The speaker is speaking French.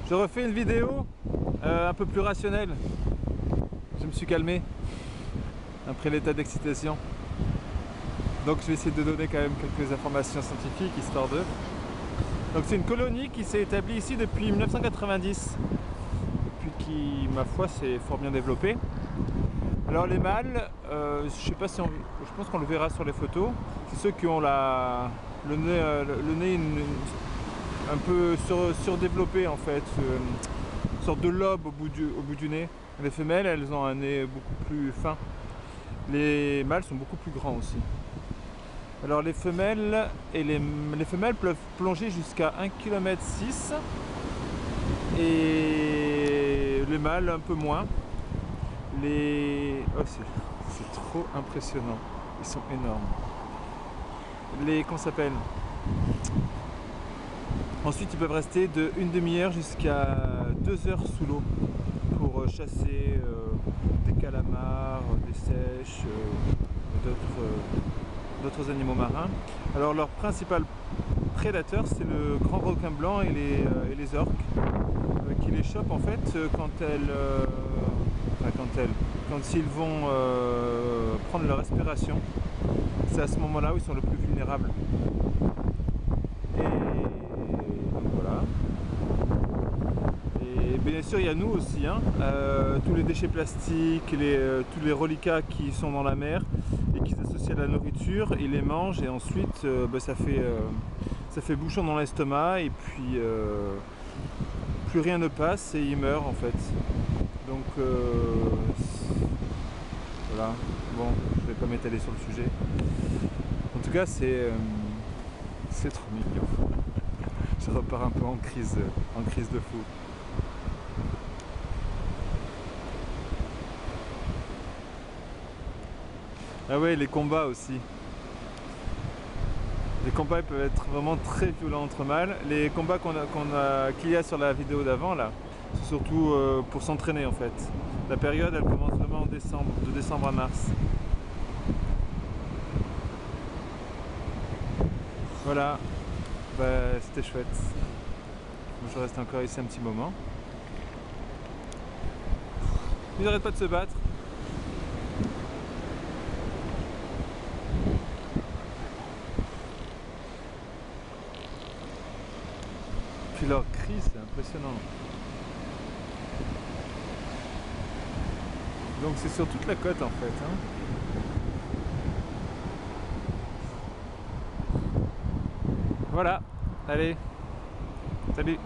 Je refais une vidéo un peu plus rationnelle. Je me suis calmé après l'état d'excitation. Donc je vais essayer de donner quand même quelques informations scientifiques, histoire d'eux. Donc c'est une colonie qui s'est établie ici depuis 1990. Depuis qui, ma foi, s'est fort bien développé. Alors les mâles, je sais pas si je pense qu'on le verra sur les photos. C'est ceux qui ont le nez un peu surdéveloppé en fait, une sorte de lobe au bout du nez. Les femelles, elles ont un nez beaucoup plus fin. Les mâles sont beaucoup plus grands aussi. Alors les femelles peuvent plonger jusqu'à 1,6 km et les mâles un peu moins. Oh, c'est trop impressionnant, ils sont énormes. Qu'on s'appelle. Ensuite ils peuvent rester de une demi-heure jusqu'à 2 heures sous l'eau pour chasser des calamars, des seiches, d'autres animaux marins. Alors leur principal prédateur c'est le grand requin blanc et les orques qui les chopent en fait quand ils vont prendre leur respiration. C'est à ce moment-là où ils sont le plus vulnérables. Et donc voilà. Et bien sûr il y a nous aussi, hein, tous les déchets plastiques, tous les reliquats qui sont dans la mer et qui s'associent à la nourriture, ils les mangent et ensuite ça fait bouchon dans l'estomac et puis plus rien ne passe et ils meurent en fait. Donc voilà, bon, je vais pas m'étaler sur le sujet. En tout cas c'est trop mignon. Je repars un peu en crise de fou. Ah ouais, les combats aussi. Les combats peuvent être vraiment très violents entre mâles. Les combats qu'il y a sur la vidéo d'avant là, c'est surtout pour s'entraîner en fait. La période elle commence vraiment en décembre, de décembre à mars. Voilà, c'était chouette. Moi, je reste encore ici un petit moment. Ils n'arrêtent pas de se battre. Puis leur cri, c'est impressionnant. Donc c'est sur toute la côte en fait. Hein. Voilà, allez, salut.